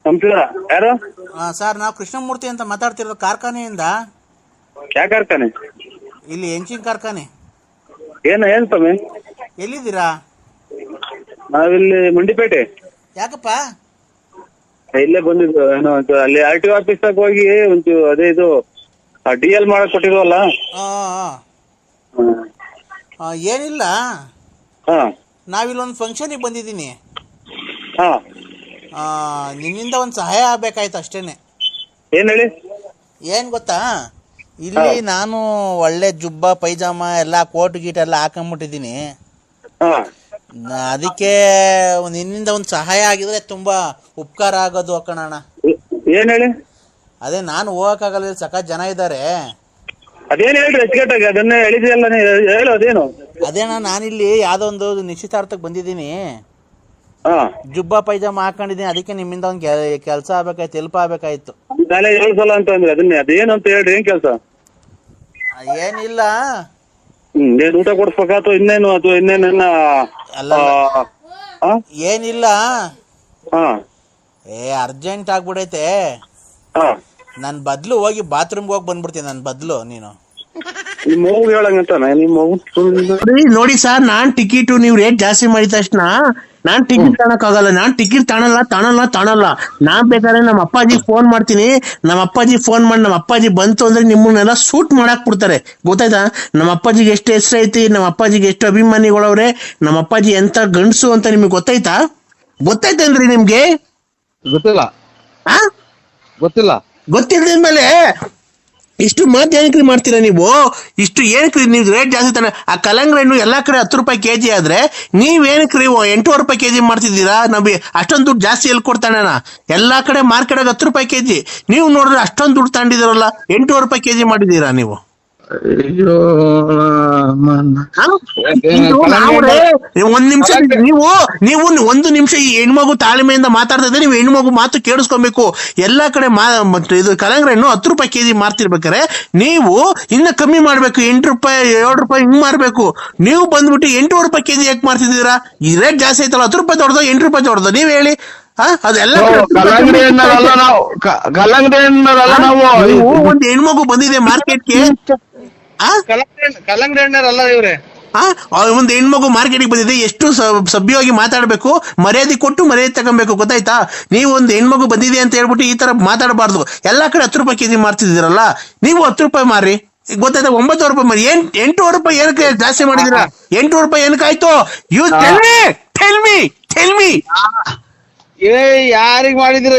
ನಮಸ್ಕಾರ, ಯಾರು? ಸರ್ ನಾವು ಕೃಷ್ಣಮೂರ್ತಿ ಅಂತ ಮಾತಾಡ್ತಿರೋದು ಕಾರ್ಖಾನೆಯಿಂದ. ಯಾ ಕಾರ್ಖಾನೆ? ಇಲ್ಲಿ ಎಂಚಿನ್ ಕಾರ್ಖಾನೆ. ಏನ್ ಸ್ವಾಮಿ? ಎಲ್ಲಿದ್ದೀರಾ? ನಾವಿಲ್ಲಿ ಮಂಡಿಪೇಟೆ. ಯಾಕಪ್ಪ? ಇಲ್ಲೇ ಬಂದಿದ್ದು ಏನೋ ಅಲ್ಲಿ RTO ಆಫೀಸ್ ಹೋಗಿ ಒಂಚೂರು ಅದೇ ಇದು DL ಮಾಡಕ್ ಕೊಟ್ಟಿದ್ವಲ್ಲ. ಏನಿಲ್ಲ, ಹಾ ನಾವಿಲ್ಲೊಂದು ಫಂಕ್ಷನಿಗೆ ಬಂದಿದ್ದೀನಿ. ಹಾ ನಿನ್ನಿಂದ ಒಂದು ಸಹಾಯ ಆಗ್ಬೇಕಾಯ್ತು ಅಷ್ಟೇನೆ. ಏನ್ ಹೇಳಿ? ಏನ್ ಗೊತ್ತಾ, ಇಲ್ಲಿ ನಾನು ಒಳ್ಳೆ ಜುಬ್ಬ ಪೈಜಾಮ ಎಲ್ಲ ಕೋಟ್ ಗೀಟ್ ಎಲ್ಲ ಹಾಕೊಂಡ್ಬಿಟ್ಟಿದ್ದೀನಿ. ಅದಕ್ಕೆ ನಿನ್ನಿಂದ ಒಂದು ಸಹಾಯ ಆಗಿದ್ರೆ ತುಂಬಾ ಉಪಕಾರ ಆಗೋದು ಕಣಣ್ಣ. ಏನ್ ಹೇಳಿ? ಅದೇ ನಾನು ಹೋಗಕ್ಕಾಗಲ್ಲ, ಸಖತ್ ಜನ ಇದ್ದಾರೆ. ಅದೇನ್ ಹೇಳ್ರಿ ಅಚ್ಚುಕಟ್ಟಾಗಿ, ಅದನ್ನೇ ಹೇಳಿದೆಯಲ್ಲ, ಹೇಳು ಅದೇನು? ಅದೇನಾ, ನಾನಿಲ್ಲಿ ಯಾವ್ದೋ ಒಂದು ನಿಶ್ಚಿತಾರ್ಥಕ್ಕೆ ಬಂದಿದ್ದೀನಿ. ಜುಬ್ಬ ಪೈಜಾಮ ಹಾಕೊಂಡಿದ್ದೀನಿ, ಅದಕ್ಕೆ ನಿಮ್ಮಿಂದ ಒಂದು ಕೆಲಸ ಆಗ್ಬೇಕಾಯ್ತು, ಹೆಲ್ಪ್ ಆಗ್ಬೇಕಾಯ್ತು. ನಾಳೆ 7 ಸಲ ಅಂತ ಅಂದ್ರೆ ಅದನ್ನೇ ಅದೇನು ಅಂತ ಹೇಳ್ರಿ. ಏನ್ ಕೆಲಸ? ಏನಿಲ್ಲ, ಏನ್ ಊಟ ಕೊಡ್ಸ್ಬೇಕಾಯ್ತು ಇನ್ನೇನು? ಅಥವಾ ಇನ್ನೇನ? ಏನಿಲ್ಲ, ಅರ್ಜೆಂಟ್ ಆಗ್ಬಿಡೈತೆ. ನನ್ ಬದ್ಲು ಹೋಗಿ ಬಾತ್ರೂಮ್ಗೆ ಹೋಗಿ ಬಂದ್ಬಿಡ್ತೀನಿ. ನನ್ ಬದ್ಲು ನೀನು ನಿಮ್ಮ ಮಗು ಹೇಳಂಗಂತ ನೋಡಿ ಸರ್, ನಾನ್ ಟಿಕೆಟ್ ನೀವು ರೇಟ್ ಜಾಸ್ತಿ ಮಾಡಿದ ತಕ್ಷಣ ನಾನ್ ಟಿಕೆಟ್ ತಗೊಳಕ್ಕಾಗಲ್ಲ. ನಾನ್ ಟಿಕೆಟ್ ತಾಣಲ್ಲ. ನಾನ್ ಬೇಕಾದ್ರೆ ನಮ್ಮ ಅಪ್ಪಾಜಿ ಫೋನ್ ಮಾಡ್ತೀನಿ. ನಮ್ಮ ಅಪ್ಪಾಜಿ ಫೋನ್ ಮಾಡಿ ನಮ್ಮ ಅಪ್ಪಾಜಿ ಬಂತು ಅಂದ್ರೆ ನಿಮ್ಮನ್ನೆಲ್ಲ ಶೂಟ್ ಮಾಡಕ್ ಬಿಡ್ತಾರೆ, ಗೊತ್ತಾಯ್ತಾ? ನಮ್ಮ ಅಪ್ಪಾಜಿಗೆ ಎಷ್ಟು ಹೆಸರು ಐತಿ, ನಮ್ಮ ಅಪ್ಪಾಜಿಗೆ ಎಷ್ಟು ಅಭಿಮಾನಿಗಳವ್ರೆ, ನಮ್ಮ ಅಪ್ಪಾಜಿ ಎಂತ ಗಂಡಸು ಅಂತ ನಿಮ್ಗೆ ಗೊತ್ತಾಯ್ತೇನ್ರಿ ನಿಮ್ಗೆ? ಗೊತ್ತಿಲ್ಲದ್ಮೇಲೆ ಇಷ್ಟು ಮಾಧ್ಯಮಕ್ರಿ ಮಾಡ್ತೀರಾ ನೀವು? ಇಷ್ಟು ಏನಕ್ರಿ ನೀವು ರೇಟ್ ಜಾಸ್ತಿ ತಾನೆ? ಆ ಕಲ್ಲಂಗಡಿ ಹಣ್ಣು ಎಲ್ಲಾ ಕಡೆ 10 ರೂಪಾಯಿ ಕೆಜಿ ಆದ್ರೆ ನೀವೇನಕ್ರಿ 8 ರೂಪಾಯಿ ಕೆಜಿ ಮಾಡ್ತಿದ್ದೀರಾ? ನಮಗೆ ಅಷ್ಟೊಂದು ದುಡ್ಡು ಜಾಸ್ತಿ ಎಲ್ಲಿ ಕೊಡ್ತಾನೆ? ಎಲ್ಲಾ ಕಡೆ ಮಾರ್ಕೆಟ್ 10 ರೂಪಾಯಿ ಕೆಜಿ, ನೀವು ನೋಡಿದ್ರೆ ಅಷ್ಟೊಂದು ದುಡ್ಡು ತಗೊಂಡಿದ್ದೀರಲ್ಲ, 8 ರೂಪಾಯಿ ಕೆಜಿ ಮಾಡಿದೀರಾ ನೀವು. ಒಂದ್ ನಿಮಿಷ ನೀವು ಒಂದು ನಿಮಿಷ ಈ ಹೆಣ್ಮಗು ತಾಳ್ಮೆಯಿಂದ ಮಾತಾಡ್ತಾ ಇದ್ರೆ ನೀವು ಹೆಣ್ಮಗು ಮಾತು ಕೇಳಿಸ್ಕೊಬೇಕು. ಎಲ್ಲಾ ಕಡೆ ಇದು ಕಲ್ಲಂಗಡಿ ಹಣ್ಣು 10 ರೂಪಾಯಿ ಕೆಜಿ ಮಾರ್ತಿರ್ಬೇಕಾರೆ ನೀವು ಇನ್ನ ಕಮ್ಮಿ ಮಾಡ್ಬೇಕು, 8 ರೂಪಾಯಿ 7 ರೂಪಾಯಿ ಹಿಂಗ್ ಮಾರ್ಬೇಕು. ನೀವು ಬಂದ್ಬಿಟ್ಟು 8 ರೂಪಾಯಿ ಕೆಜಿ ಯಾಕೆ ಮಾರ್ತಿದ್ದೀರಾ? ಈ ರೇಟ್ ಜಾಸ್ತಿ ಐತಲ್ಲ, 10 ರೂಪಾಯಿ ದೊಡ್ಡದು 8 ರೂಪಾಯಿ ದೊಡ್ಡದು, ನೀವ್ ಹೇಳಿ. ಅದೆಲ್ಲ ಒಂದು ಹೆಣ್ಮಗು ಬಂದಿದೆ ಮಾರ್ಕೆಟ್ಗೆ, ಕಲ್ಲಂಗಡಿ ಹಣ್ಣರಲ್ಲ ಇವ್ರೆ. ಒಂದು ಹೆಣ್ಮಗು ಮಾರ್ಕೆಟ್ಗೆ ಬಂದಿದೆ, ಎಷ್ಟು ಸಭ್ಯವಾಗಿ ಮಾತಾಡ್ಬೇಕು, ಮರ್ಯಾದೆ ಕೊಟ್ಟು ಮರ್ಯಾದೆ ತಗೊಬೇಕು, ಗೊತ್ತಾಯ್ತಾ? ನೀವು ಒಂದು ಹೆಣ್ಮಗು ಬಂದಿದೆ ಅಂತ ಹೇಳ್ಬಿಟ್ಟು ಈ ತರ ಮಾತಾಡಬಾರ್ದು. ಎಲ್ಲಾ ಕಡೆ 10 ರೂಪಾಯಿ ಕೆಜಿ ಮಾರ್ತಿದ್ದೀರಲ್ಲ, ನೀವು 10 ರೂಪಾಯಿ ಮಾರಿ, ಗೊತ್ತಾಯ್ತಾ? 9 ರೂಪಾಯಿ ಮಾರಿ. 8 ರೂಪಾಯಿ ಏನಕ್ಕೆ ಜಾಸ್ತಿ ಮಾಡಿದಿರಾ? 8 ರೂಪಾಯಿ ಏನಕ್ಕಾಯ್ತು? ಯು ಟೆಲ್ ಮಿ ಯಾರಿಗ್ ಮಾಡಿದಿರ?